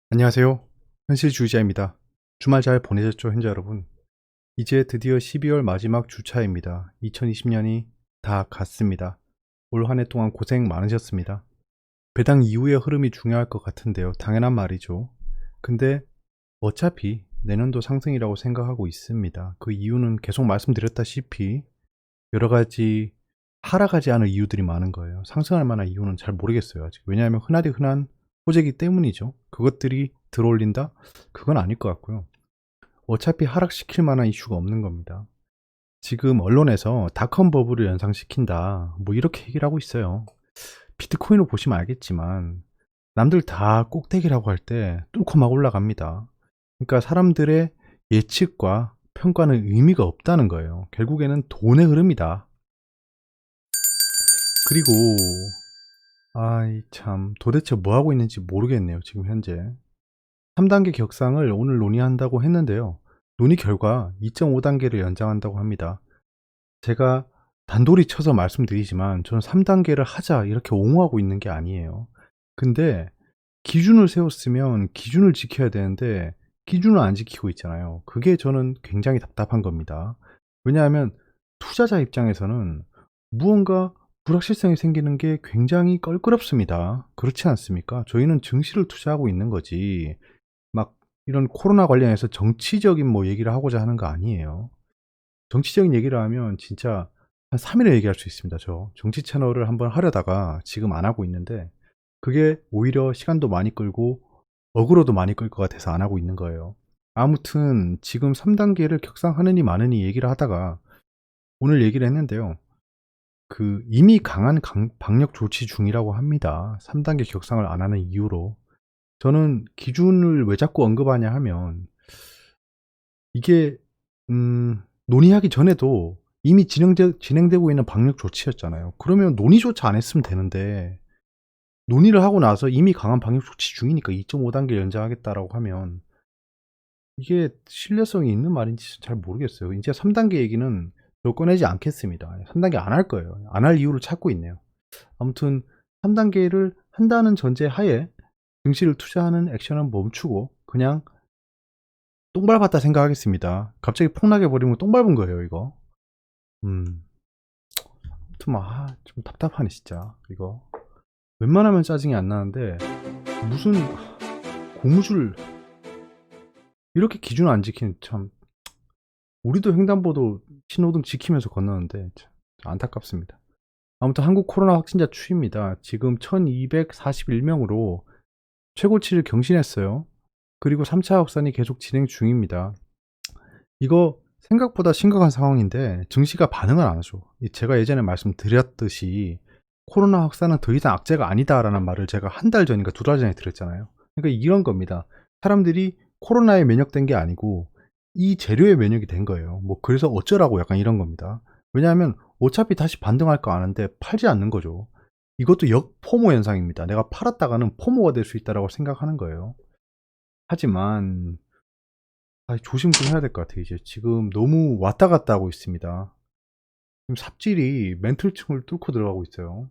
안녕하세요. 현실주의자입니다. 주말 잘 보내셨죠, 현재 여러분? 이제 드디어 12월 마지막 주차입니다. 2020년이 다 갔습니다. 올 한 해 동안 고생 많으셨습니다. 배당 이후의 흐름이 중요할 것 같은데요. 당연한 말이죠. 근데 어차피 내년도 상승이라고 생각하고 있습니다. 그 이유는 계속 말씀드렸다시피 여러 가지 하락하지 않을 이유들이 많은 거예요. 상승할 만한 이유는 잘 모르겠어요, 아직. 왜냐하면 흔하디 흔한 호재이기 때문이죠. 그것들이 들어올린다? 그건 아닐 것 같고요. 어차피 하락시킬 만한 이슈가 없는 겁니다. 지금 언론에서 닷컴 버블을 연상시킨다. 뭐 이렇게 얘기를 하고 있어요. 비트코인을 보시면 알겠지만 남들 다 꼭대기라고 할 때 뚫고 막 올라갑니다. 그러니까 사람들의 예측과 평가는 의미가 없다는 거예요. 결국에는 돈의 흐름이다. 그리고 아이 참 도대체 뭐 하고 있는지 모르겠네요, 지금 현재. 3단계 격상을 오늘 논의한다고 했는데요. 논의 결과 2.5단계를 연장한다고 합니다. 제가 단도리 쳐서 말씀드리지만 저는 3단계를 하자 이렇게 옹호하고 있는 게 아니에요. 근데 기준을 세웠으면 기준을 지켜야 되는데 기준을 안 지키고 있잖아요. 그게 저는 굉장히 답답한 겁니다. 왜냐하면 투자자 입장에서는 무언가 불확실성이 생기는 게 굉장히 껄끄럽습니다. 그렇지 않습니까? 저희는 증시를 투자하고 있는 거지 막 이런 코로나 관련해서 정치적인 뭐 얘기를 하고자 하는 거 아니에요. 정치적인 얘기를 하면 진짜 한 3 일을 얘기할 수 있습니다, 저. 정치 채널을 한번 하려다가 지금 안 하고 있는데 그게 오히려 시간도 많이 끌고 어그로도 많이 끌 것 같아서 안 하고 있는 거예요. 아무튼 지금 3 단계를 격상하느니 마느니 얘기를 하다가 오늘 얘기를 했는데요. 그 이미 강한 방역 조치 중이라고 합니다. 3 단계 격상을 안 하는 이유로. 저는 기준을 왜 자꾸 언급하냐 하면 이게 논의하기 전에도 이미 진행되고 있는 방역 조치였잖아요. 그러면 논의조차 안 했으면 되는데 논의를 하고 나서 이미 강한 방역 조치 중이니까 2.5 단계 연장하겠다라고 하면 이게 신뢰성이 있는 말인지 잘 모르겠어요. 인제 3 단계 얘기는 저 꺼내지 않겠습니다. 3 단계 안 할 거예요. 안 할 이유를 찾고 있네요. 아무튼 3 단계를 한다는 전제하에 증시를 투자하는 액션은 멈추고 그냥 똥 밟았다 생각하겠습니다. 갑자기 폭락해 버리면 똥 밟은 거예요, 이거. 음. 아무튼 좀 답답하네 진짜 이거. 웬만하면 짜증이 안 나는데 무슨 고무줄 이렇게 기준 안 지키는 참 우리도 횡단보도 신호등 지키면서 건너는데 참 안타깝습니다. 아무튼 한국 코로나 확진자 추이입니다. 지금 1241명으로 최고치를 경신했어요. 그리고 3차 확산이 계속 진행 중입니다. 이거 생각보다 심각한 상황인데 증시가 반응을 안 하죠. 제가 예전에 말씀드렸듯이 "코로나 확산은 더 이상 악재가 아니다."라는 말을 제가 한 달 전인가 2달 전에 드렸잖아요. 그러니까 이런 겁니다. 사람들이 코로나에 면역된 게 아니고 이 재료에 면역이 된 거예요. 뭐 그래서 어쩌라고 약간 이런 겁니다. 왜냐하면 어차피 다시 반등할 거 아는데 팔지 않는 거죠. 이것도 역포모 현상입니다. 내가 팔았다가는 포모가 될 수 있다라고 생각하는 거예요. 하지만 조심 좀 해야 될 것 같아요. 이제 지금 너무 왔다 갔다 하고 있습니다. 지금 삽질이 멘틀층을 뚫고 들어가고 있어요.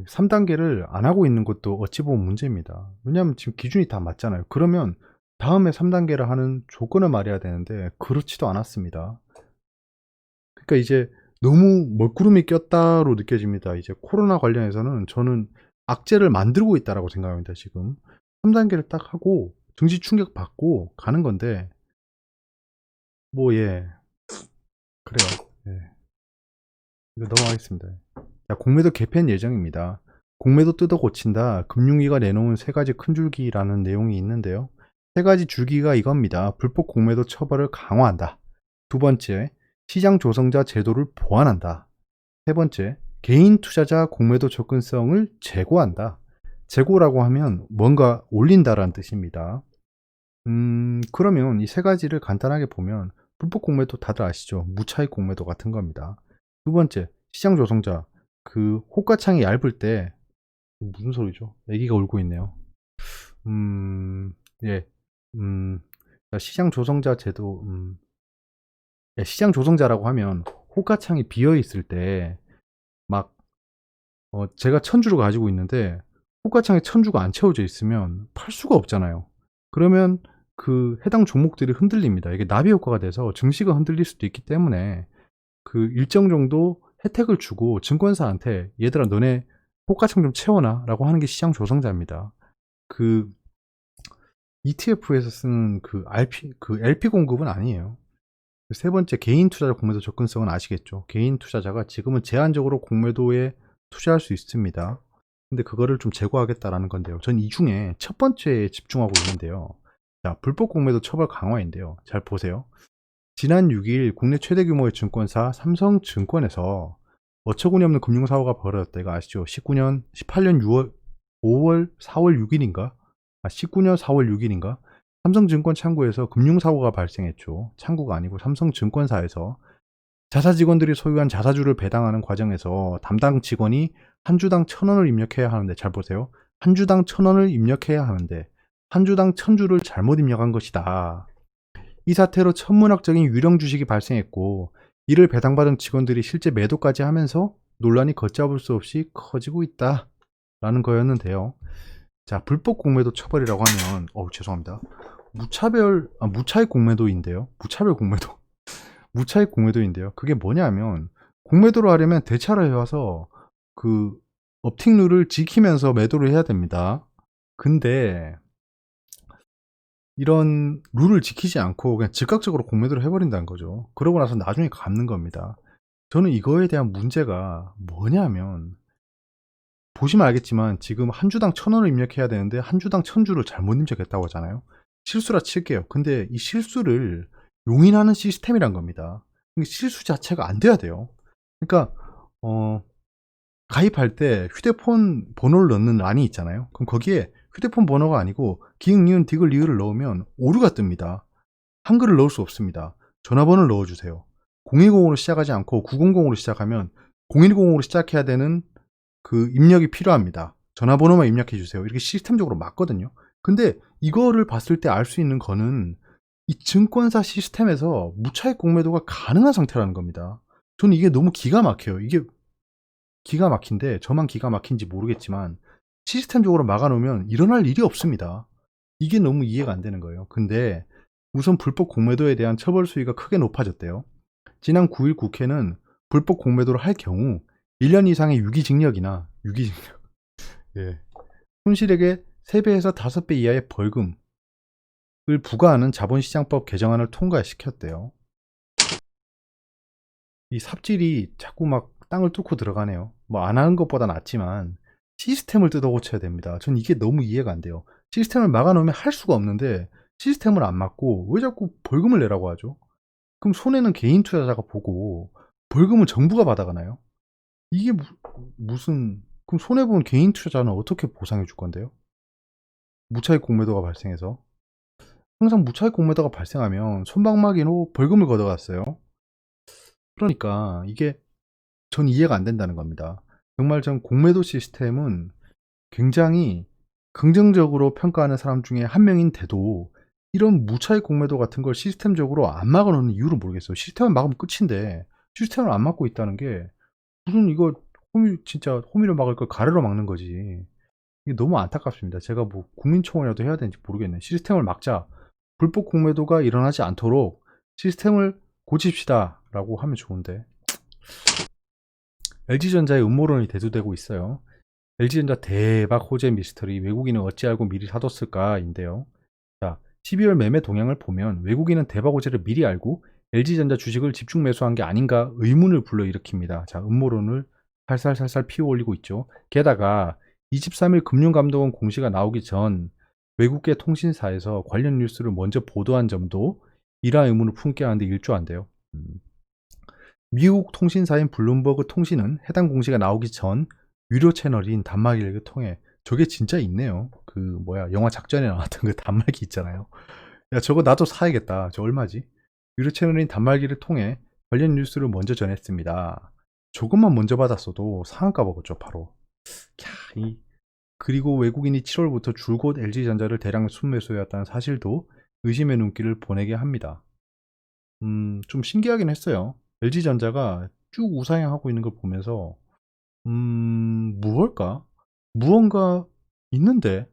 3 단계를 안 하고 있는 것도 어찌 보면 문제입니다. 왜냐하면 지금 기준이 다 맞잖아요. 그러면 다음에 3 단계를 하는 조건을 말해야 되는데 그렇지도 않았습니다. 그러니까 이제 너무 먹구름이 꼈다로 느껴집니다. 이제 코로나 관련해서는 저는 '악재를 만들고 있다.'라고 생각합니다 지금. 3 단계를 딱 하고 증시 충격 받고 가는 건데 예. 그래요. 예. 이거 넘어가겠습니다. 자, 공매도 개편 예정입니다. 공매도 뜯어 고친다. 금융위가 내놓은 세 가지 큰 줄기라는 내용이 있는데요. 세 가지 줄기가 이겁니다. 불법 공매도 처벌을 강화한다. 두 번째, 시장 조성자 제도를 보완한다. 세 번째, 개인 투자자 공매도 접근성을 제고한다. 제고라고 하면 뭔가 올린다라는 뜻입니다. 그러면 이 세 가지를 간단하게 보면 불법 공매도 다들 아시죠? 무차익 공매도 같은 겁니다. 두 번째, 시장 조성자. 그 호가창이 얇을 때 무슨 소리죠? 애기가 울고 있네요. 예. 음. 시장 조성자 제도 예, 시장 조성자라고 하면 호가창이 비어 있을 때 막 제가 1,000 주를 가지고 있는데 호가창에 천주가 안 채워져 있으면 팔 수가 없잖아요. 그러면 그 해당 종목들이 흔들립니다. 이게 나비 효과가 돼서 증시가 흔들릴 수도 있기 때문에 그 일정 정도 혜택을 주고 증권사한테 "얘들아 너네 호가창 좀 채워놔."라고 하는 게 시장 조성자입니다. 그 ETF에서 쓰는 그 LP 공급은 아니에요. 세 번째, 개인 투자자 공매도 접근성은 아시겠죠? 개인 투자자가 지금은 제한적으로 공매도에 투자할 수 있습니다. 근데 그거를 좀 제고하겠다라는 건데요. 전 이 중에 첫 번째에 집중하고 있는데요. 자, 불법 공매도 처벌 강화인데요. 잘 보세요. 지난 6일 국내 최대 규모의 증권사 삼성증권에서 어처구니 없는 금융사고가 벌어졌다. 이거 아시죠? 18년 4월 6일인가? 19년 4월 6일인가? 삼성증권 창구에서 금융사고가 발생했죠. 창구가 아니고 삼성증권사에서 자사 직원들이 소유한 자사주를 배당하는 과정에서 담당 직원이 한 주당 1,000원을 입력해야 하는데, 잘 보세요. 한 주당 1,000원을 입력해야 하는데 한 주당 1,000주를 잘못 입력한 것이다. 이 사태로 천문학적인 유령 주식이 발생했고, 이를 배당받은 직원들이 실제 매도까지 하면서 논란이 걷잡을 수 없이 커지고 있다라는 거였는데요. 자, 불법 공매도 처벌이라고 하면, 죄송합니다. 무차익 공매도인데요. 무차별 공매도. 무차익 공매도인데요. 그게 뭐냐면, 공매도를 하려면 대차를 해와서 그 업팅 룰을 지키면서 매도를 해야 됩니다. 근데 이런 룰을 지키지 않고 그냥 즉각적으로 공매도를 해버린다는 거죠. 그러고 나서 나중에 갚는 겁니다. 저는 이거에 대한 문제가 뭐냐면, 보시면 알겠지만 지금 한 주당 1,000원을 입력해야 되는데 한 주당 1,000주를 잘못 입력했다고 하잖아요. 실수라 칠게요. 근데 이 실수를 용인하는 시스템이란 겁니다. 실수 자체가 안 돼야 돼요. 그러니까 가입할 때 휴대폰 번호를 넣는 란이 있잖아요. 그럼 거기에 휴대폰 번호가 아니고 기흥, 니은, 디귿, 리을을 넣으면 오류가 뜹니다. 한글을 넣을 수 없습니다. 전화번호를 넣어주세요. 010으로 시작하지 않고 900으로 시작하면 010으로 시작해야 되는 그 입력이 필요합니다. 전화번호만 입력해 주세요. 이렇게 시스템적으로 맞거든요. 근데 이거를 봤을 때 알 수 있는 거는 이 증권사 시스템에서 무차익 공매도가 가능한 상태라는 겁니다. 저는 이게 너무 기가 막혀요. 이게 기가 막힌데, 저만 기가 막힌지 모르겠지만 시스템적으로 막아놓으면 일어날 일이 없습니다. 이게 너무 이해가 안 되는 거예요. 근데 우선 불법 공매도에 대한 처벌 수위가 크게 높아졌대요. 지난 9일 국회는 불법 공매도를 할 경우 1년 이상의 유기징역이나 예. 손실액의 3배에서 5배 이하의 벌금을 부과하는 자본시장법 개정안을 통과시켰대요. 이 삽질이 자꾸 막 땅을 뚫고 들어가네요. 뭐 안 하는 것보다 낫지만 시스템을 뜯어 고쳐야 됩니다. 전 이게 너무 이해가 안 돼요. 시스템을 막아놓으면 할 수가 없는데 시스템을 안 막고 왜 자꾸 벌금을 내라고 하죠? 그럼 손해는 개인 투자자가 보고 벌금은 정부가 받아가나요? 이게 무슨, 그럼 손해본 개인 투자자는 어떻게 보상해 줄 건데요? 무차익 공매도가 발생해서. 항상 무차익 공매도가 발생하면 손방망이로 벌금을 걷어갔어요. 그러니까 이게 전 이해가 안 된다는 겁니다. 정말 전 공매도 시스템은 굉장히 긍정적으로 평가하는 사람 중에 한 명인데도 이런 무차익 공매도 같은 걸 시스템적으로 안 막아놓는 이유를 모르겠어요. 시스템을 막으면 끝인데 시스템을 안 막고 있다는 게 무슨, 이거 진짜 호미로 막을 걸 가래로 막는 거지. 이게 너무 안타깝습니다. 제가 뭐 국민청원이라도 해야 되는지 모르겠네. 시스템을 막자. 불법 공매도가 일어나지 않도록 시스템을 고칩시다 라고 하면 좋은데, LG전자의 음모론이 대두되고 있어요. LG전자 대박 호재 미스터리, 외국인은 어찌 알고 미리 사뒀을까 인데요. 자, 12월 매매 동향을 보면 외국인은 대박 호재를 미리 알고 LG전자 주식을 집중 매수한 게 아닌가 의문을 불러일으킵니다. 자, 음모론을 살살살살 피워 올리고 있죠. 게다가 23일 금융감독원 공시가 나오기 전 외국계 통신사에서 관련 뉴스를 먼저 보도한 점도 이러한 의문을 품게 하는데 일조한대요. 미국 통신사인 블룸버그 통신은 해당 공시가 나오기 전 유료 채널인 단말기를 통해, 저게 진짜 있네요. 그 뭐야, 영화 작전에 나왔던 그 단말기 있잖아요. 야, 저거 나도 사야겠다. 저 얼마지? 유료 채널인 단말기를 통해 관련 뉴스를 먼저 전했습니다. 조금만 먼저 받았어도 상한가 먹었죠, 바로. 그리고 외국인이 7월부터 줄곧 LG전자를 대량 순매수해왔다는 사실도 의심의 눈길을 보내게 합니다. 좀 신기하긴 했어요. LG전자가 쭉 우상향하고 있는 걸 보면서, 무엇일까? 무언가 있는데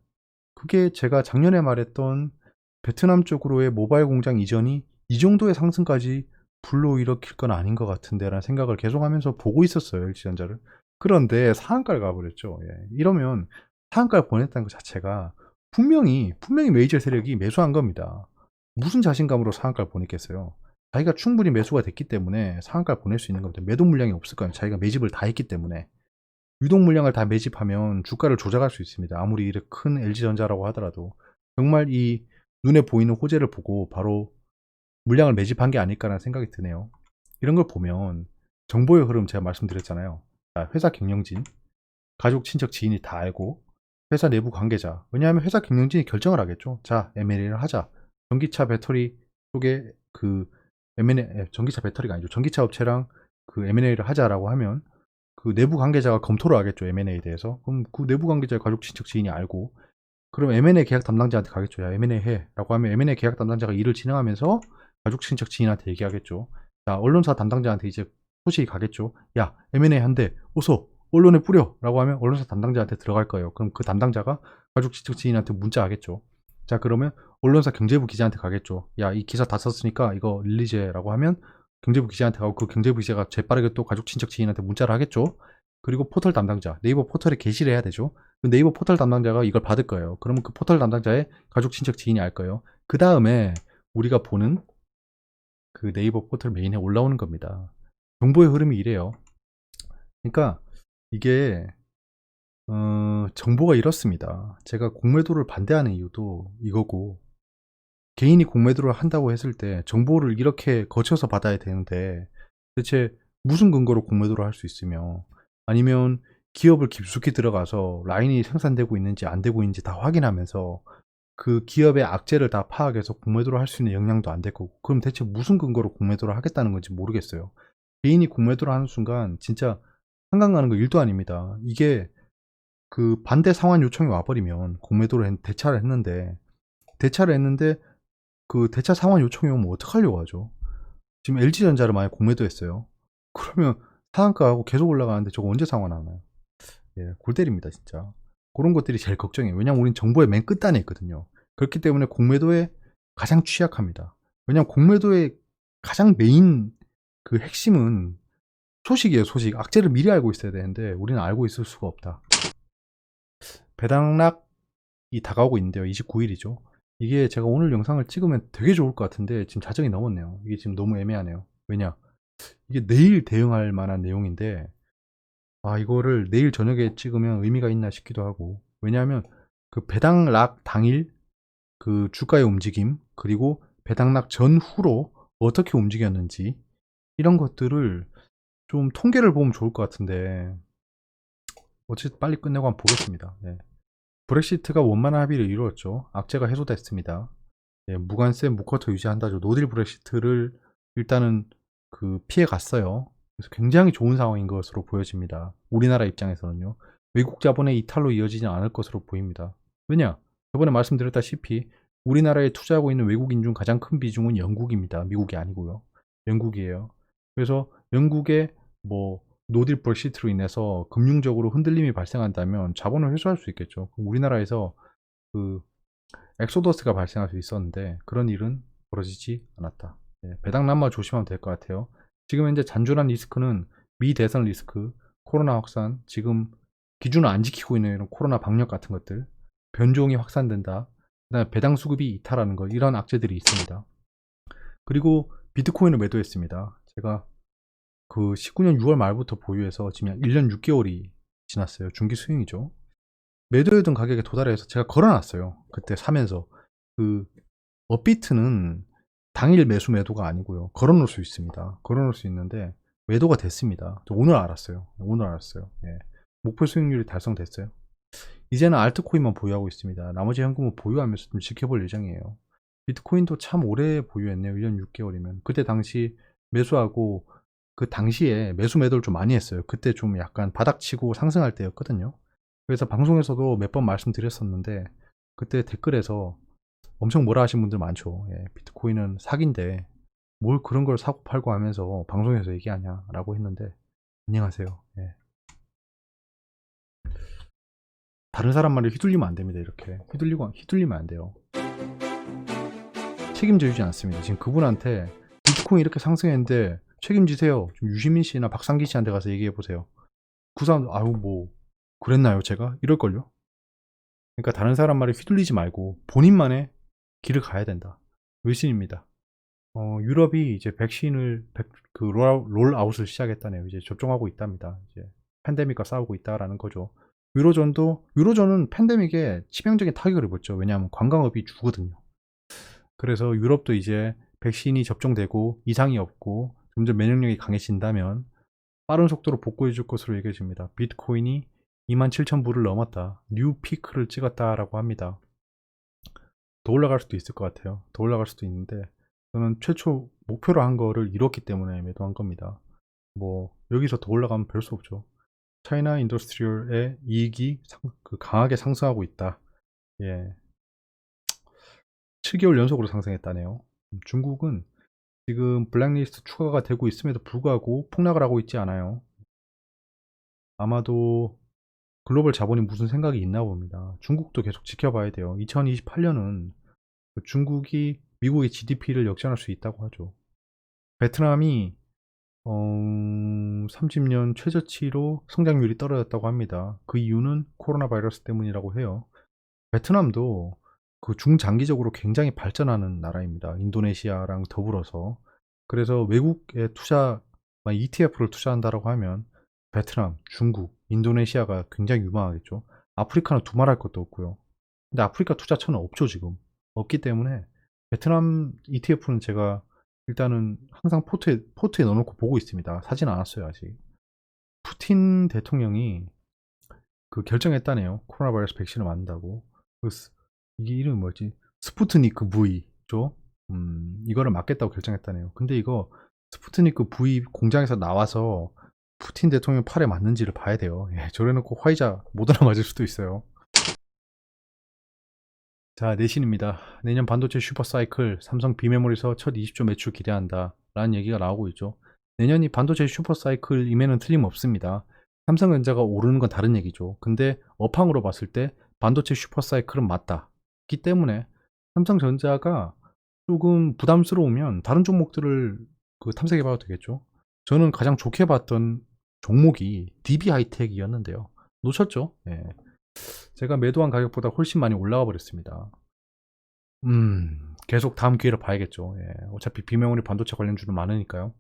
그게 제가 작년에 말했던 베트남 쪽으로의 모바일 공장 이전이 이 정도의 상승까지 불러일으킬 건 아닌 것 같은데 라는 생각을 계속하면서 보고 있었어요, LG전자를. 그런데 상한가를 가버렸죠. 예. 이러면 상한가를 보냈다는 것 자체가 분명히 메이저 세력이 매수한 겁니다. 무슨 자신감으로 상한가를 보냈겠어요. 자기가 충분히 매수가 됐기 때문에 상한가를 보낼 수 있는 겁니다. 매도 물량이 없을 거예요. 자기가 매집을 다 했기 때문에. 유동 물량을 다 매집하면 주가를 조작할 수 있습니다. 아무리 이렇게 큰 LG전자라고 하더라도. 정말 이 눈에 보이는 호재를 보고 바로 물량을 매집한 게 아닐까라는 생각이 드네요. 이런 걸 보면 정보의 흐름 제가 말씀드렸잖아요. 자, 회사 경영진, 가족, 친척, 지인이 다 알고 회사 내부 관계자. 왜냐하면 회사 경영진이 결정을 하겠죠. 자, M&A를 하자. 전기차 배터리 쪽에 그 M&A, 전기차 배터리가 아니죠. 전기차 업체랑 그 M&A를 하자라고 하면 그 내부 관계자가 검토를 하겠죠. M&A에 대해서. 그럼 그 내부 관계자의 가족, 친척, 지인이 알고 그럼 M&A 계약 담당자한테 가겠죠. 야, M&A 해. 라고 하면 M&A 계약 담당자가 일을 진행하면서 가족, 친척, 지인한테 얘기하겠죠. 자, 언론사 담당자한테 이제 소식이 가겠죠. 야, M&A 한대. 어서 언론에 뿌려. 라고 하면 언론사 담당자한테 들어갈 거예요. 그럼 그 담당자가 가족, 친척, 지인한테 문자 하겠죠. 자, 그러면 언론사 경제부 기자한테 가겠죠. 야, 이 기사 다 썼으니까 이거 릴리즈해. 라고 하면 경제부 기자한테 가고 그 경제부 기자가 재빠르게 또 가족, 친척, 지인한테 문자를 하겠죠. 그리고 포털 담당자, 네이버 포털에 게시를 해야 되죠. 그 네이버 포털 담당자가 이걸 받을 거예요. 그러면 그 포털 담당자의 가족, 친척, 지인이 알 거예요. 그 다음에 우리가 보는 그 네이버 포털 메인에 올라오는 겁니다. 정보의 흐름이 이래요. 그러니까 이게 정보가 이렇습니다. 제가 공매도를 반대하는 이유도 이거고 개인이 공매도를 한다고 했을 때 정보를 이렇게 거쳐서 받아야 되는데 대체 무슨 근거로 공매도를 할 수 있으며 아니면 기업을 깊숙이 들어가서 라인이 생산되고 있는지 안 되고 있는지 다 확인하면서 그 기업의 악재를 다 파악해서 공매도를 할 수 있는 역량도 안 될 거고 그럼 대체 무슨 근거로 공매도를 하겠다는 건지 모르겠어요. 개인이 공매도를 하는 순간 진짜 한강 가는 거 일도 아닙니다. 이게 그 반대 상환 요청이 와버리면 대차를 했는데 그 대차 상환 요청이 오면 어떡하려고 하죠? 지금 LG전자를 만약 공매도 했어요. 그러면 상한가하고 계속 올라가는데 저거 언제 상환하나요? 예, 골 때립니다, 진짜. 그런 것들이 제일 걱정이에요. 왜냐면 우린 정보의 맨 끝단에 있거든요. 그렇기 때문에 공매도에 가장 취약합니다. 왜냐면 공매도의 가장 메인 그 핵심은 소식이에요, 소식. 악재를 미리 알고 있어야 되는데 우리는 알고 있을 수가 없다. 배당락이 다가오고 있는데요. 29일이죠. 이게 제가 오늘 영상을 찍으면 되게 좋을 것 같은데 지금 자정이 넘었네요. 이게 지금 너무 애매하네요. 왜냐? 이게 내일 대응할 만한 내용인데 이거를 내일 저녁에 찍으면 의미가 있나 싶기도 하고 왜냐하면 그 배당락 당일 그 주가의 움직임 그리고 배당락 전후로 어떻게 움직였는지 이런 것들을 좀 통계를 보면 좋을 것 같은데 어쨌든 빨리 끝내고 한번 보겠습니다. 네. 브렉시트가 원만한 합의를 이루었죠. 악재가 해소됐습니다. 예, 무관세 무쿼터 유지한다죠. 노딜 브렉시트를 일단은 그 피해 갔어요. 그래서 굉장히 좋은 상황인 것으로 보여집니다. 우리나라 입장에서는요. 외국 자본의 이탈로 이어지지 않을 것으로 보입니다. 왜냐? 저번에 말씀드렸다시피 우리나라에 투자하고 있는 외국인 중 가장 큰 비중은 영국입니다. 미국이 아니고요. 영국이에요. 그래서 영국의 뭐 노딜 브렉시트로 인해서 금융적으로 흔들림이 발생한다면 자본을 회수할 수 있겠죠. 그럼 우리나라에서 그 엑소더스가 발생할 수 있었는데 그런 일은 벌어지지 않았다. 예, 배당난만 조심하면 될 것 같아요. 지금 현재 잔존한 리스크는 미대선 리스크, 코로나 확산, 지금 기준을 안 지키고 있는 이런 코로나 방역 같은 것들, 변종이 확산된다, 그다음에 배당 수급이 이탈하는 것 이런 악재들이 있습니다. 그리고 비트코인을 매도했습니다. 제가 그 19년 6월 말부터 보유해서 지금 1년 6개월이 지났어요. 중기 수익이죠. 매도해둔 가격에 도달해서 제가 걸어놨어요. 그때 사면서. 그 업비트는 당일 매수가 아니고요. 걸어놓을 수 있습니다. 걸어놓을 수 있는데 매도가 됐습니다. 오늘 알았어요. 오늘 알았어요. 예. 목표 수익률이 달성됐어요. 이제는 알트코인만 보유하고 있습니다. 나머지 현금은 보유하면서 좀 지켜볼 예정이에요. 비트코인도 참 오래 보유했네요. 1년 6개월이면. 그때 당시 매수하고 그 당시에 매도를 좀 많이 했어요. 그때 좀 약간 바닥치고 상승할 때였거든요. 그래서 방송에서도 몇 번 말씀드렸었는데 그때 댓글에서 엄청 뭐라 하신 분들 많죠. 예, 비트코인은 사기인데 뭘 그런 걸 사고 팔고 하면서 방송에서 얘기하냐라고 했는데 안녕하세요. 예. 다른 사람 말에 휘둘리면 안 됩니다. 이렇게 휘둘리면 안 돼요. 책임져주지 않습니다. 지금 그분한테 비트코인 이렇게 상승했는데 책임지세요. 좀 유시민 씨나 박상기 씨한테 가서 얘기해 보세요. 그 사람 아유 뭐 그랬나요 제가? 이럴걸요. 그러니까 다른 사람 말에 휘둘리지 말고 본인만의 길을 가야 된다. 외신입니다. 유럽이 이제 백신을 롤아웃을 시작했다네요. 이제 접종하고 있답니다. 이제 팬데믹과 싸우고 있다라는 거죠. 유로존은 팬데믹에 치명적인 타격을 입었죠. 왜냐하면 관광업이 주거든요. 그래서 유럽도 이제 백신이 접종되고 이상이 없고 점점 면역력이 강해진다면 빠른 속도로 복구해 줄 것으로 얘기해집니다. 비트코인이 27,000불을 넘었다. 뉴 피크를 찍었다라고 합니다. 더 올라갈 수도 있을 것 같아요. 더 올라갈 수도 있는데 저는 최초 목표로 한 거를 이뤘기 때문에 매도한 겁니다. 뭐 여기서 더 올라가면 별 수 없죠. 차이나 인더스트리얼의 이익이 강하게 상승하고 있다. 예. 7개월 연속으로 상승했다네요. 중국은 지금 블랙리스트 추가가 되고 있음에도 불구하고 폭락을 하고 있지 않아요. 아마도 글로벌 자본이 무슨 생각이 있나 봅니다. 중국도 계속 지켜봐야 돼요. 2028년은 중국이 미국의 GDP를 역전할 수 있다고 하죠. 베트남이 30년 최저치로 성장률이 떨어졌다고 합니다. 그 이유는 코로나 바이러스 때문이라고 해요. 베트남도 그 중장기적으로 굉장히 발전하는 나라입니다. 인도네시아랑 더불어서. 그래서 외국에 ETF를 투자한다라고 하면 베트남, 중국, 인도네시아가 굉장히 유망하겠죠. 아프리카는 두말할 것도 없고요. 근데 아프리카 투자처는 없죠, 지금. 없기 때문에 베트남 ETF는 제가 일단은 항상 포트에 넣어놓고 보고 있습니다. 사진 않았어요, 아직. 푸틴 대통령이 그 결정했다네요. 코로나 바이러스 백신을 맞는다고. 이게 이름이 뭐였지? 스푸트니크 V죠? 이거를 맞겠다고 결정했다네요. 근데 이거 스푸트니크 V 공장에서 나와서 푸틴 대통령 팔에 맞는지를 봐야 돼요. 예, 저래놓고 화이자 모더나 맞을 수도 있어요. 자, 내신입니다. 내년 반도체 슈퍼사이클, 삼성 비메모리서 첫 20조 매출 기대한다 라는 얘기가 나오고 있죠. 내년이 반도체 슈퍼사이클임에는 틀림없습니다. 삼성전자가 오르는 건 다른 얘기죠. 근데 업황으로 봤을 때 반도체 슈퍼사이클은 맞다. 기 때문에 삼성전자가 조금 부담스러우면 다른 종목들을 탐색해 봐도 되겠죠. 저는 가장 좋게 봤던 종목이 DB 하이텍이었는데요. 놓쳤죠? 예. 제가 매도한 가격보다 훨씬 많이 올라와 버렸습니다. 계속 다음 기회를 봐야겠죠. 예. 어차피 비메모리 반도체 관련주는 많으니까요.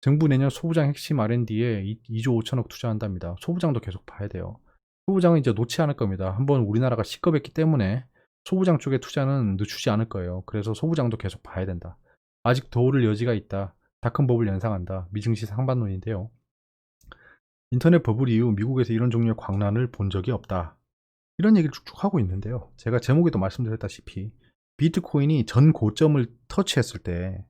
정부 내년 소부장 핵심 R&D에 2조 5천억 투자한답니다. 소부장도 계속 봐야 돼요. 소부장은 이제 놓지 않을 겁니다. 한번 우리나라가 시급했기 때문에 소부장 쪽에 투자는 늦추지 않을 거예요. 그래서 소부장도 계속 봐야 된다. 아직 더 오를 여지가 있다. 다큰법을 연상한다. 미증시 상반론인데요. 인터넷 버블 이후 미국에서 이런 종류의 광란을 본 적이 없다. 이런 얘기를 쭉쭉 하고 있는데요. 제가 제목에도 말씀드렸다시피 비트코인이 전 고점을 터치했을 때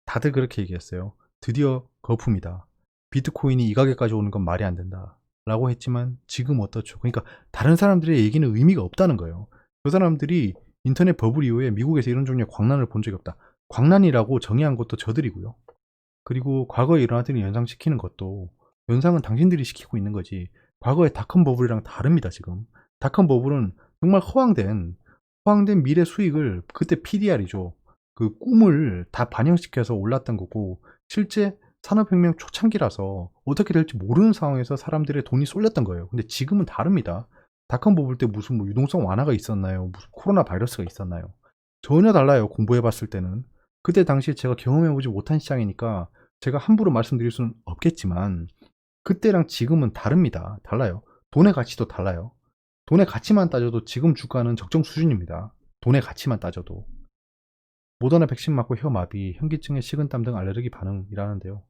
다들 그렇게 얘기했어요. 드디어 거품이다. 비트코인이 이 가격까지 오는 건 말이 안 된다. 라고 했지만 지금 어떻죠? 그러니까 다른 사람들의 얘기는 의미가 없다는 거예요. 그 사람들이 인터넷 버블 이후에 미국에서 이런 종류의 광란을 본 적이 없다. 광란이라고 정의한 것도 저들이고요. 그리고 과거에 일어났던 일을 연상시키는 것도 연상은 당신들이 시키고 있는 거지. 과거의 닷컴 버블이랑 다릅니다, 지금. 닷컴 버블은 정말 허황된 미래 수익을 그때 PDR이죠. 그 꿈을 다 반영시켜서 올랐던 거고 실제 산업혁명 초창기라서 어떻게 될지 모르는 상황에서 사람들의 돈이 쏠렸던 거예요. 근데 지금은 다릅니다. 닷컴 버블 때 무슨 뭐 유동성 완화가 있었나요? 무슨 코로나 바이러스가 있었나요? 전혀 달라요. 공부해봤을 때는. 그때 당시에 제가 경험해보지 못한 시장이니까 제가 함부로 말씀드릴 수는 없겠지만 그때랑 지금은 다릅니다. 달라요. 돈의 가치도 달라요. 돈의 가치만 따져도 지금 주가는 적정 수준입니다. 돈의 가치만 따져도. 모더나 백신 맞고 혀 마비, 현기증에 식은땀 등 알레르기 반응이라는데요.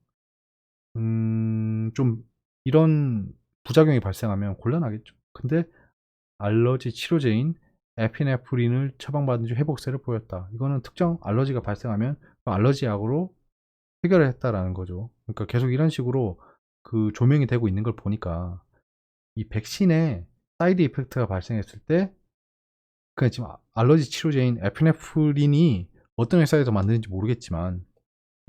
좀 이런 부작용이 발생하면 곤란하겠죠. 근데 알러지 치료제인 에피네프린을 처방받은 지 회복세를 보였다. 이거는 특정 알러지가 발생하면 그 알러지 약으로 해결을 했다라는 거죠. 그러니까 계속 이런 식으로 그 조명이 되고 있는 걸 보니까 이 백신에 사이드 이펙트가 발생했을 때 그냥 지금 알러지 치료제인 에피네프린이 어떤 회사에서 만드는지 모르겠지만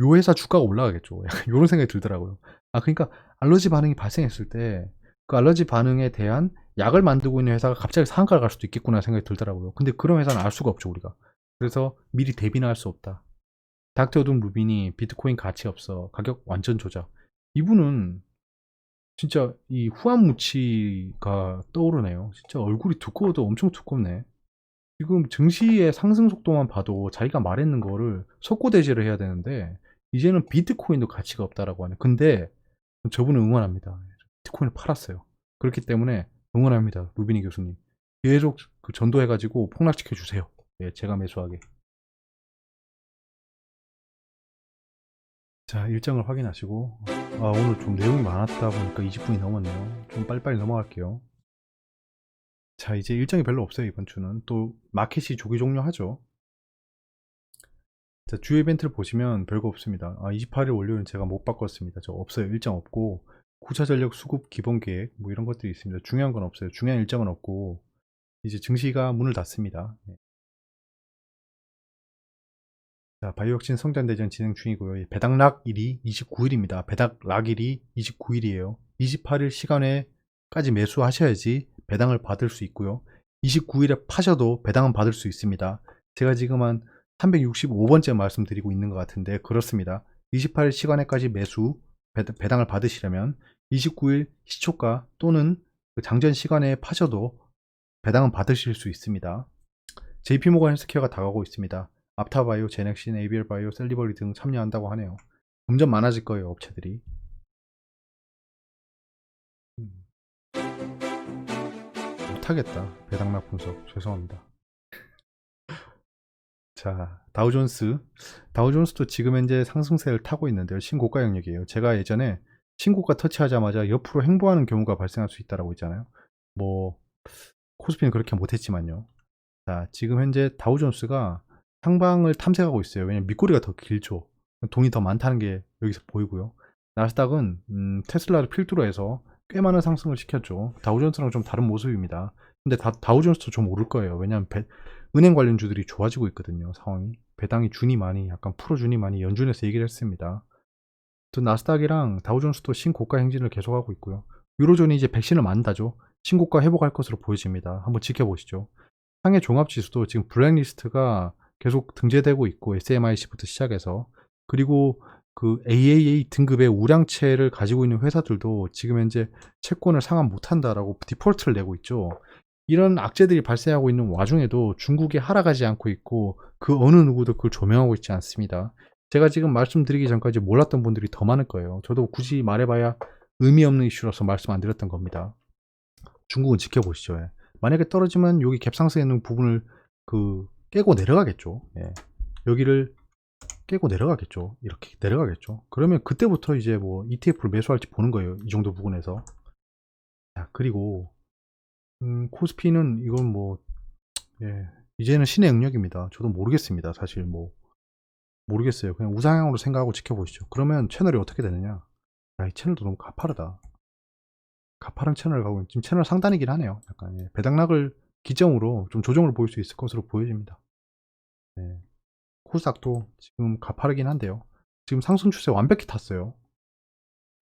요 회사 주가가 올라가겠죠. 약간 이런 생각이 들더라고요. 그러니까 알러지 반응이 발생했을 때 그 알러지 반응에 대한 약을 만들고 있는 회사가 갑자기 상한가를 갈 수도 있겠구나 생각이 들더라고요. 근데 그런 회사는 알 수가 없죠, 우리가. 그래서 미리 대비는 할 수 없다. 닥터 어둠 루빈이 비트코인 가치 없어. 가격 완전 조작. 이분은 진짜 이 후한무치가 떠오르네요. 진짜 얼굴이 두꺼워도 엄청 두껍네. 지금 증시의 상승 속도만 봐도 자기가 말했는 거를 석고대죄를 해야 되는데 이제는 비트코인도 가치가 없다라고 하네. 근데 저분은 응원합니다. 비트코인을 팔았어요. 그렇기 때문에 응원합니다. 루비니 교수님. 계속 그 전도해가지고 폭락시켜 주세요. 네, 제가 매수하게. 자, 일정을 확인하시고 오늘 좀 내용이 많았다 보니까 20분이 넘었네요. 좀 빨리빨리 넘어갈게요. 자, 이제 일정이 별로 없어요. 이번 주는 또 마켓이 조기 종료하죠. 자, 주요 이벤트를 보시면 별거 없습니다. 28일 월요일은 제가 못 바꿨습니다. 저 없어요. 일정 없고 9차 전력 수급 기본 계획 뭐 이런 것들이 있습니다. 중요한 건 없어요. 중요한 일정은 없고 이제 증시가 문을 닫습니다. 네. 자, 바이오혁신 성장대전 진행 중이고요. 배당락일이 29일입니다. 배당락일이 29일이에요. 28일 시간에까지 매수하셔야지 배당을 받을 수 있고요. 29일에 파셔도 배당은 받을 수 있습니다. 제가 지금 한 365번째 말씀드리고 있는 것 같은데 그렇습니다. 28일 시간에까지 매수 배당을 받으시려면 29일 시초가 또는 그 장전 시간에 파셔도 배당은 받으실 수 있습니다. JP모건 헬스케어가 다가오고 있습니다. 앞타바이오, 제넥신, 에이비얼바이오, 셀리버리 등 참여한다고 하네요. 점점 많아질 거예요, 업체들이. 못하겠다. 배당락 분석. 죄송합니다. 자, 다우존스. 다우존스도 지금 현재 상승세를 타고 있는데요. 신고가 영역이에요. 제가 예전에 신고가 터치하자마자 옆으로 행보하는 경우가 발생할 수 있다고 했잖아요. 뭐, 코스피는 그렇게 못했지만요. 자, 지금 현재 다우존스가 상방을 탐색하고 있어요. 왜냐면 밑꼬리가 더 길죠. 돈이 더 많다는 게 여기서 보이고요. 나스닥은 테슬라를 필두로 해서 꽤 많은 상승을 시켰죠. 다우존스랑 좀 다른 모습입니다. 근데 다우존스도 좀 오를 거예요. 왜냐하면 은행 관련주들이 좋아지고 있거든요. 상황이. 배당이 준이 많이 약간 풀어준이 많이 연준에서 얘기를 했습니다. 또 나스닥이랑 다우존스도 신고가 행진을 계속하고 있고요. 유로존이 이제 백신을 맞는다죠. 신고가 회복할 것으로 보여집니다. 한번 지켜보시죠. 상해 종합지수도 지금 블랙리스트가 계속 등재되고 있고 SMIC부터 시작해서 그리고 그 AAA 등급의 우량채를 가지고 있는 회사들도 지금 현재 채권을 상환 못한다라고 디폴트를 내고 있죠. 이런 악재들이 발생하고 있는 와중에도 중국이 하락하지 않고 있고 그 어느 누구도 그걸 조명하고 있지 않습니다. 제가 지금 말씀드리기 전까지 몰랐던 분들이 더 많을 거예요. 저도 굳이 말해봐야 의미 없는 이슈라서 말씀 안 드렸던 겁니다. 중국은 지켜보시죠. 예. 만약에 떨어지면 여기 갭상승해 있는 부분을 그 깨고 내려가겠죠. 예. 여기를 깨고 내려가겠죠. 이렇게 내려가겠죠. 그러면 그때부터 이제 뭐 ETF를 매수할지 보는 거예요. 이 정도 부분에서. 자, 그리고 코스피는 이건 뭐 예, 이제는 신의 영역입니다. 저도 모르겠습니다. 사실 뭐 모르겠어요. 그냥 우상향으로 생각하고 지켜보시죠. 그러면 채널이 어떻게 되느냐? 야, 이 채널도 너무 가파르다. 가파른 채널을 가고 지금 채널 상단이긴 하네요. 약간 예. 배당락을 기점으로 좀 조정을 보일 수 있을 것으로 보여집니다. 네. 코스닥도 지금 가파르긴 한데요. 지금 상승 추세 완벽히 탔어요.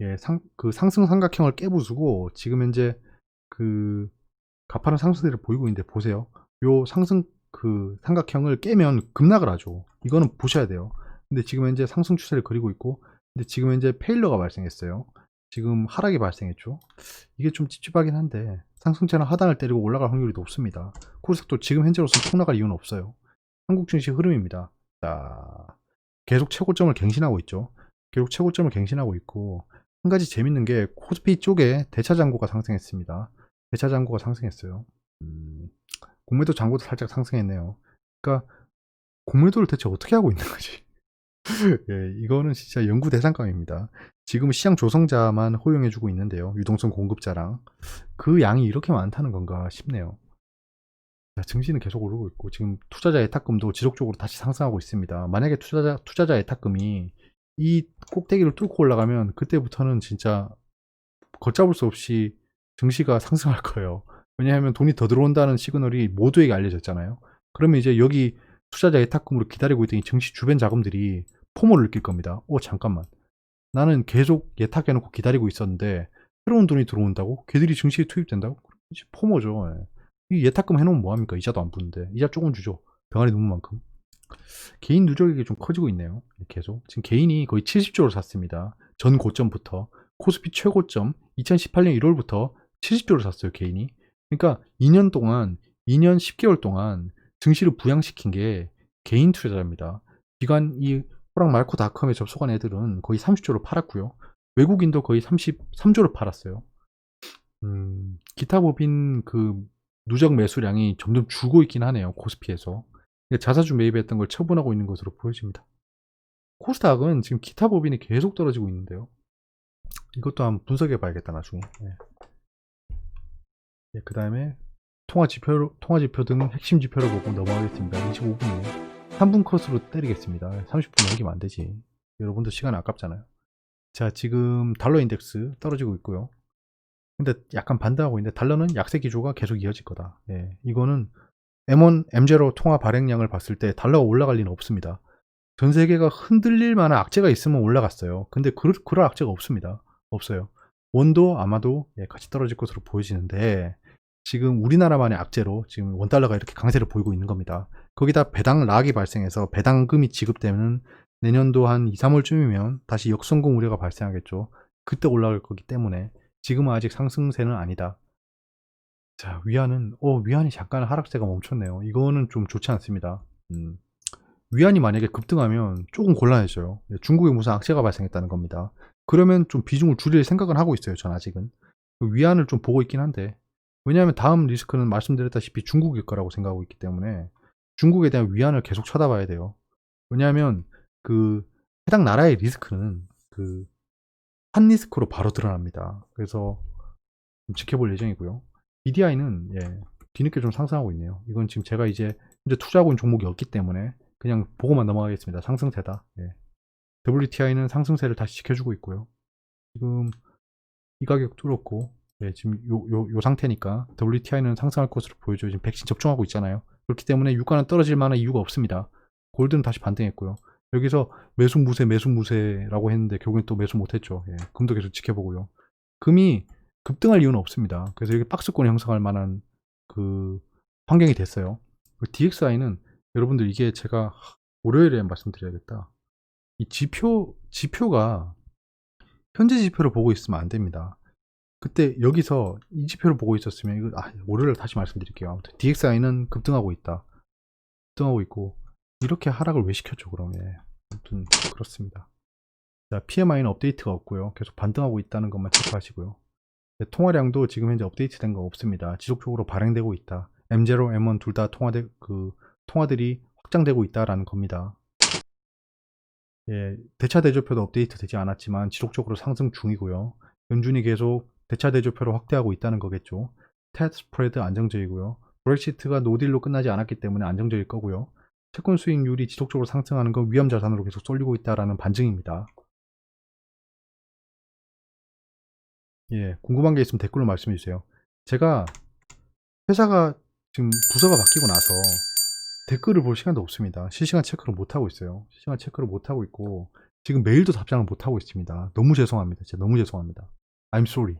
예, 그 상승 삼각형을 깨부수고 지금 현재 그 가파른 상승세를 보이고 있는데 보세요. 요 상승 그 삼각형을 깨면 급락을 하죠. 이거는 보셔야 돼요. 근데 지금 현재 상승 추세를 그리고 있고 근데 지금 현재 페일러가 발생했어요. 지금 하락이 발생했죠. 이게 좀 찝찝하긴 한데 상승세는 하단을 때리고 올라갈 확률이 높습니다. 코스닥도 지금 현재로서 폭락할 이유는 없어요. 한국 증시 흐름입니다. 자, 계속 최고점을 갱신하고 있죠. 계속 최고점을 갱신하고 있고 한 가지 재밌는 게 코스피 쪽에 대차 잔고가 상승했습니다. 대차 잔고가 상승했어요. 공매도 잔고도 살짝 상승했네요. 그러니까 공매도를 대체 어떻게 하고 있는 거지? 예, 이거는 진짜 연구 대상감입니다. 지금 시장 조성자만 허용해주고 있는데요. 유동성 공급자랑 그 양이 이렇게 많다는 건가 싶네요. 자, 증시는 계속 오르고 있고 지금 투자자 예탁금도 지속적으로 다시 상승하고 있습니다. 만약에 투자자 예탁금이 이 꼭대기를 뚫고 올라가면 그때부터는 진짜 걷잡을 수 없이 증시가 상승할 거예요. 왜냐하면 돈이 더 들어온다는 시그널이 모두에게 알려졌잖아요. 그러면 이제 여기 투자자 예탁금으로 기다리고 있던 이 증시 주변 자금들이 포모를 느낄 겁니다. 잠깐만. 나는 계속 예탁해놓고 기다리고 있었는데 새로운 돈이 들어온다고? 걔들이 증시에 투입된다고? 포모죠. 예. 이 예탁금 해놓으면 뭐합니까? 이자도 안 붙는데. 이자 조금 주죠. 병아리 누문 만큼. 개인 누적액이 좀 커지고 있네요. 계속. 지금 개인이 거의 70조를 샀습니다. 전 고점부터. 코스피 최고점 2018년 1월부터 70조를 샀어요. 개인이. 그러니까 2년 동안 2년 10개월 동안 증시를 부양시킨 게 개인 투자자입니다. 기관이 호랑말코닷컴에 접속한 애들은 거의 30조를 팔았고요. 외국인도 거의 33조를 팔았어요. 기타 법인 그 누적 매수량이 점점 줄고 있긴 하네요. 코스피에서. 자사주 매입했던 걸 처분하고 있는 것으로 보여집니다. 코스닥은 지금 기타 법인이 계속 떨어지고 있는데요. 이것도 한번 분석해 봐야겠다 나중에. 그 다음에 통화지표 등 핵심 지표를 보고 넘어가겠습니다. 25분이네요. 3분 컷으로 때리겠습니다. 30분 넘기면 안 되지. 여러분도 시간 아깝잖아요. 자, 지금 달러 인덱스 떨어지고 있고요. 근데 약간 반등하고 있는데 달러는 약세 기조가 계속 이어질 거다. 이거는 M1, M0 통화 발행량을 봤을 때 달러가 올라갈 리는 없습니다. 전 세계가 흔들릴 만한 악재가 있으면 올라갔어요. 근데 그럴 악재가 없습니다. 없어요. 원도 아마도 같이 떨어질 것으로 보여지는데 지금 우리나라만의 악재로 지금 원달러가 이렇게 강세를 보이고 있는 겁니다. 거기다 배당 락이 발생해서 배당금이 지급되는 내년도 한 2, 3월쯤이면 다시 역성공 우려가 발생하겠죠. 그때 올라갈 거기 때문에 지금은 아직 상승세는 아니다. 자, 위안이 잠깐 하락세가 멈췄네요. 이거는 좀 좋지 않습니다. 위안이 만약에 급등하면 조금 곤란해져요. 중국에 무슨 악재가 발생했다는 겁니다. 그러면 좀 비중을 줄일 생각은 하고 있어요. 전 아직은. 위안을 좀 보고 있긴 한데 왜냐하면 다음 리스크는 말씀드렸다시피 중국일 거라고 생각하고 있기 때문에 중국에 대한 위안을 계속 쳐다봐야 돼요. 왜냐하면 그 해당 나라의 리스크는 그 한 리스크로 바로 드러납니다. 그래서 좀 지켜볼 예정이고요. BDI는 뒤늦게 좀 상승하고 있네요. 이건 지금 제가 이제 투자하고 있는 종목이 없기 때문에 그냥 보고만 넘어가겠습니다. 상승세다. WTI는 상승세를 다시 지켜주고 있고요. 지금 이 가격 뚫었고 지금 요 상태니까 WTI는 상승할 것으로 보여줘요. 지금 백신 접종하고 있잖아요. 그렇기 때문에 유가는 떨어질 만한 이유가 없습니다. 골드는 다시 반등했고요. 여기서 매수 무세라고 했는데 결국엔 또 매수 못했죠. 금도 계속 지켜보고요. 금이 급등할 이유는 없습니다. 그래서 여기 박스권을 형성할 만한 그 환경이 됐어요. DXI는 여러분들 이게 제가 월요일에 말씀드려야겠다. 이 지표가 현재 지표를 보고 있으면 안 됩니다. 그때 여기서 이 지표를 보고 있었으면 이거 월요일에 다시 말씀드릴게요. 아무튼 DXI는 급등하고 있다. 급등하고 있고 이렇게 하락을 왜 시켰죠 그럼? 아무튼 그렇습니다. 자, PMI는 업데이트가 없고요. 계속 반등하고 있다는 것만 체크하시고요. 통화량도 지금 현재 업데이트된 거 없습니다. 지속적으로 발행되고 있다. M0, M1 둘 다 통화들이 확장되고 있다라는 겁니다. 대차 대조표도 업데이트 되지 않았지만 지속적으로 상승 중이고요. 연준이 계속 대차 대조표를 확대하고 있다는 거겠죠. 텟 스프레드 안정적이고요. 브렉시트가 노딜로 끝나지 않았기 때문에 안정적일 거고요. 채권 수익률이 지속적으로 상승하는 건 위험 자산으로 계속 쏠리고 있다라는 반증입니다. 궁금한 게 있으면 댓글로 말씀해 주세요. 제가 회사가 지금 부서가 바뀌고 나서 댓글을 볼 시간도 없습니다. 실시간 체크를 못하고 있어요. 실시간 체크를 못하고 있고 지금 메일도 답장을 못하고 있습니다. 너무 죄송합니다. 진짜 너무 죄송합니다. I'm sorry.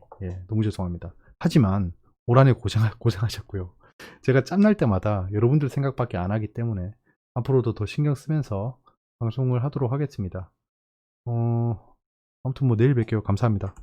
너무 죄송합니다. 하지만 올 한해 고생하셨고요. 제가 짬날 때마다 여러분들 생각밖에 안 하기 때문에 앞으로도 더 신경 쓰면서 방송을 하도록 하겠습니다. 아무튼 뭐 내일 뵐게요. 감사합니다.